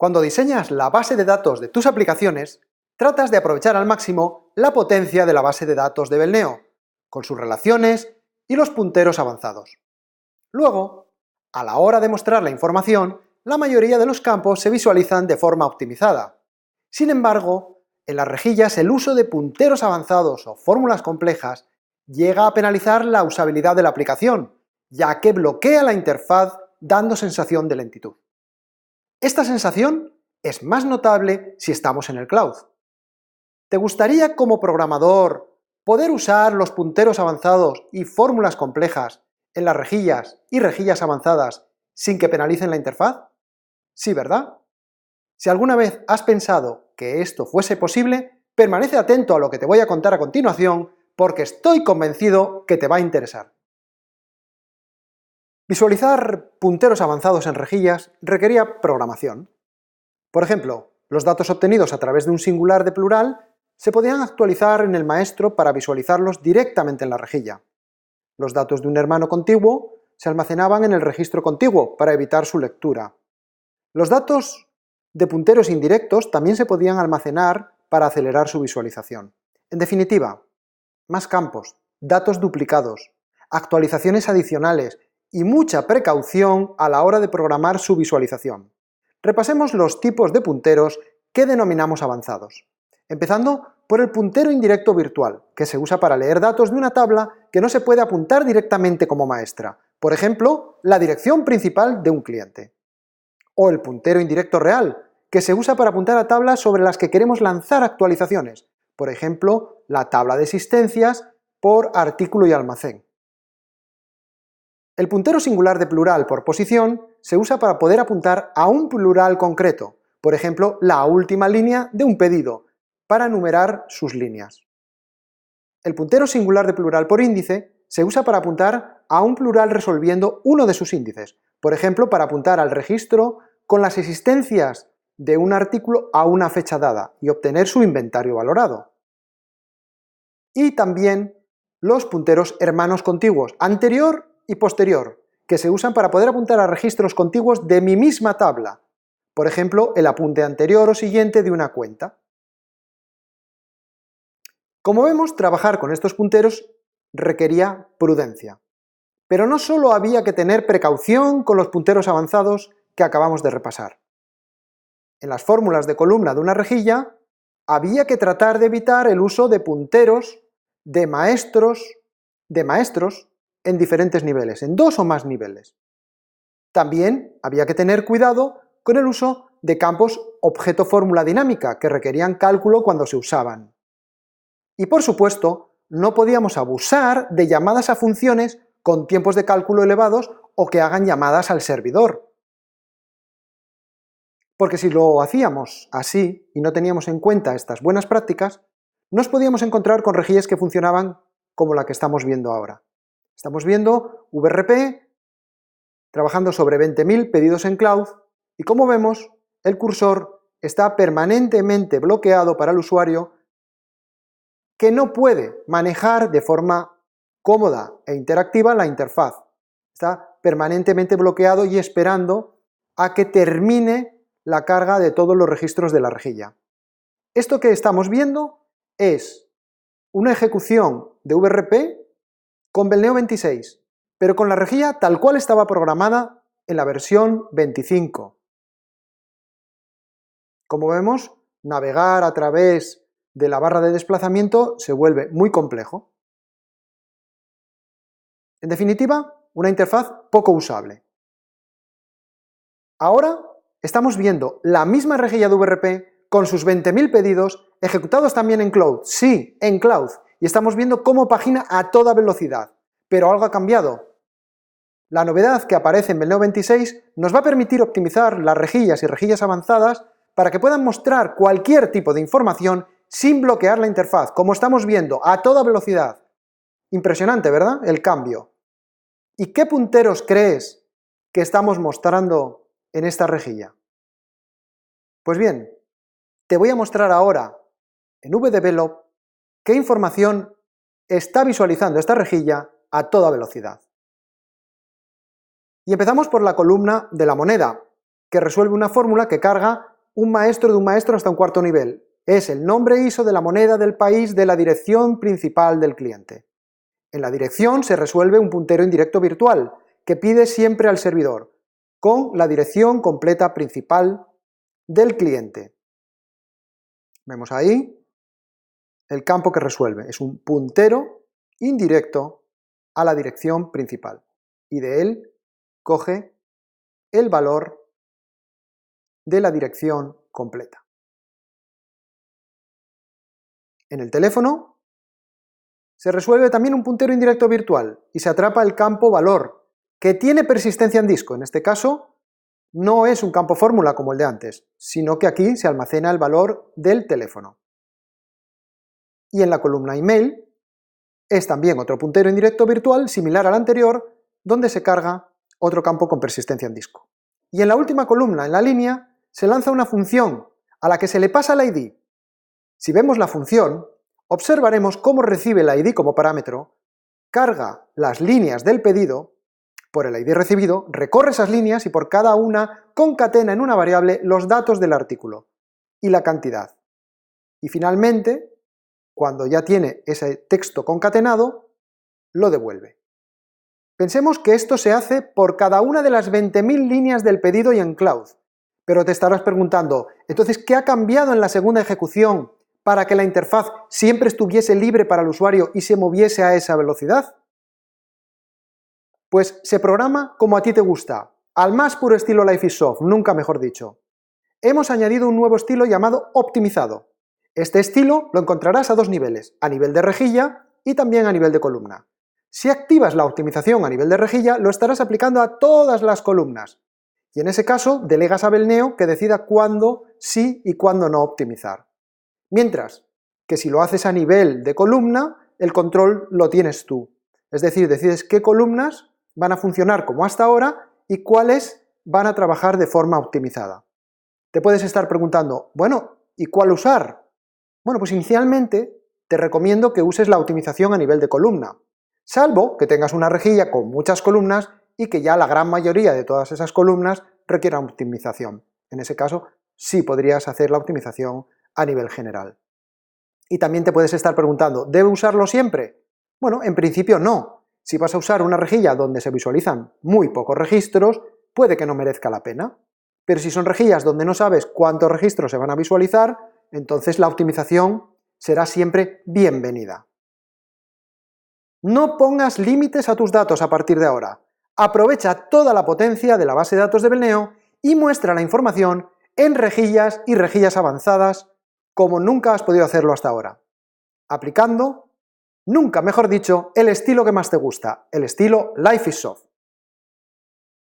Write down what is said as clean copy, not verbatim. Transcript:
Cuando diseñas la base de datos de tus aplicaciones, tratas de aprovechar al máximo la potencia de la base de datos de Belneo, con sus relaciones y los punteros avanzados. Luego, a la hora de mostrar la información, la mayoría de los campos se visualizan de forma optimizada. Sin embargo, en las rejillas el uso de punteros avanzados o fórmulas complejas llega a penalizar la usabilidad de la aplicación, ya que bloquea la interfaz dando sensación de lentitud. Esta sensación es más notable si estamos en el cloud. ¿Te gustaría como programador poder usar los punteros avanzados y fórmulas complejas en las rejillas y rejillas avanzadas sin que penalicen la interfaz? Sí, ¿verdad? Si alguna vez has pensado que esto fuese posible, permanece atento a lo que te voy a contar a continuación porque estoy convencido que te va a interesar. Visualizar punteros avanzados en rejillas requería programación. Por ejemplo, los datos obtenidos a través de un singular de plural se podían actualizar en el maestro para visualizarlos directamente en la rejilla. Los datos de un hermano contiguo se almacenaban en el registro contiguo para evitar su lectura. Los datos de punteros indirectos también se podían almacenar para acelerar su visualización. En definitiva, más campos, datos duplicados, actualizaciones adicionales y mucha precaución a la hora de programar su visualización. Repasemos los tipos de punteros que denominamos avanzados, empezando por el puntero indirecto virtual, que se usa para leer datos de una tabla que no se puede apuntar directamente como maestra, por ejemplo, la dirección principal de un cliente. O el puntero indirecto real, que se usa para apuntar a tablas sobre las que queremos lanzar actualizaciones, por ejemplo, la tabla de existencias por artículo y almacén. El puntero singular de plural por posición se usa para poder apuntar a un plural concreto, por ejemplo, la última línea de un pedido, para numerar sus líneas. El puntero singular de plural por índice se usa para apuntar a un plural resolviendo uno de sus índices, por ejemplo, para apuntar al registro con las existencias de un artículo a una fecha dada y obtener su inventario valorado. Y también los punteros hermanos contiguos, anterior y posterior, que se usan para poder apuntar a registros contiguos de mi misma tabla, por ejemplo, el apunte anterior o siguiente de una cuenta. Como vemos, trabajar con estos punteros requería prudencia. Pero no solo había que tener precaución con los punteros avanzados que acabamos de repasar. En las fórmulas de columna de una rejilla, había que tratar de evitar el uso de punteros de maestros en diferentes niveles, en 2 o más niveles. También había que tener cuidado con el uso de campos objeto fórmula dinámica, que requerían cálculo cuando se usaban. Y por supuesto, no podíamos abusar de llamadas a funciones con tiempos de cálculo elevados o que hagan llamadas al servidor. Porque si lo hacíamos así y no teníamos en cuenta estas buenas prácticas, nos podíamos encontrar con rejillas que funcionaban como la que estamos viendo ahora. Estamos viendo VRP trabajando sobre 20.000 pedidos en cloud y como vemos, el cursor está permanentemente bloqueado para el usuario que no puede manejar de forma cómoda e interactiva la interfaz. Está permanentemente bloqueado y esperando a que termine la carga de todos los registros de la rejilla. Esto que estamos viendo es una ejecución de VRP con Belneo 26, pero con la rejilla tal cual estaba programada en la versión 25. Como vemos, navegar a través de la barra de desplazamiento se vuelve muy complejo. En definitiva, una interfaz poco usable. Ahora estamos viendo la misma rejilla de VRP con sus 20.000 pedidos ejecutados también en cloud. Sí, en cloud. Y estamos viendo cómo pagina a toda velocidad. Pero algo ha cambiado. La novedad que aparece en Belneo 26 nos va a permitir optimizar las rejillas y rejillas avanzadas para que puedan mostrar cualquier tipo de información sin bloquear la interfaz, como estamos viendo, a toda velocidad. Impresionante, ¿verdad? El cambio. ¿Y qué punteros crees que estamos mostrando en esta rejilla? Pues bien, te voy a mostrar ahora en VDevelop qué información está visualizando esta rejilla a toda velocidad. Y empezamos por la columna de la moneda, que resuelve una fórmula que carga un maestro de un maestro hasta un cuarto nivel. Es el nombre ISO de la moneda del país de la dirección principal del cliente. En la dirección se resuelve un puntero indirecto virtual, que pide siempre al servidor, con la dirección completa principal del cliente. Vemos ahí el campo que resuelve. Es un puntero indirecto a la dirección principal. Y de él coge el valor de la dirección completa. En el teléfono se resuelve también un puntero indirecto virtual y se atrapa el campo valor, que tiene persistencia en disco. En este caso no es un campo fórmula como el de antes, sino que aquí se almacena el valor del teléfono. Y en la columna email es también otro puntero indirecto virtual similar al anterior, donde se carga otro campo con persistencia en disco. Y en la última columna, en la línea, se lanza una función a la que se le pasa el ID. Si vemos la función, observaremos cómo recibe el ID como parámetro, carga las líneas del pedido por el ID recibido, recorre esas líneas y por cada una concatena en una variable los datos del artículo y la cantidad. Y finalmente, cuando ya tiene ese texto concatenado, lo devuelve. Pensemos que esto se hace por cada una de las 20.000 líneas del pedido y en cloud. Pero te estarás preguntando, entonces, ¿qué ha cambiado en la segunda ejecución para que la interfaz siempre estuviese libre para el usuario y se moviese a esa velocidad? Pues se programa como a ti te gusta, al más puro estilo Life is Soft, nunca mejor dicho. Hemos añadido un nuevo estilo llamado optimizado. Este estilo lo encontrarás a dos niveles, a nivel de rejilla y también a nivel de columna. Si activas la optimización a nivel de rejilla, lo estarás aplicando a todas las columnas. Y en ese caso, delegas a Belneo que decida cuándo sí y cuándo no optimizar. Mientras que si lo haces a nivel de columna, el control lo tienes tú. Es decir, decides qué columnas van a funcionar como hasta ahora y cuáles van a trabajar de forma optimizada. Te puedes estar preguntando, bueno, ¿y cuál usar? Bueno, pues inicialmente te recomiendo que uses la optimización a nivel de columna, salvo que tengas una rejilla con muchas columnas y que ya la gran mayoría de todas esas columnas requieran optimización. En ese caso, sí podrías hacer la optimización a nivel general. Y también te puedes estar preguntando, ¿debe usarlo siempre? Bueno, en principio no. Si vas a usar una rejilla donde se visualizan muy pocos registros, puede que no merezca la pena. Pero si son rejillas donde no sabes cuántos registros se van a visualizar, entonces la optimización será siempre bienvenida. No pongas límites a tus datos a partir de ahora. Aprovecha toda la potencia de la base de datos de Belneo y muestra la información en rejillas y rejillas avanzadas como nunca has podido hacerlo hasta ahora, aplicando, nunca mejor dicho, el estilo que más te gusta, el estilo Life is Soft.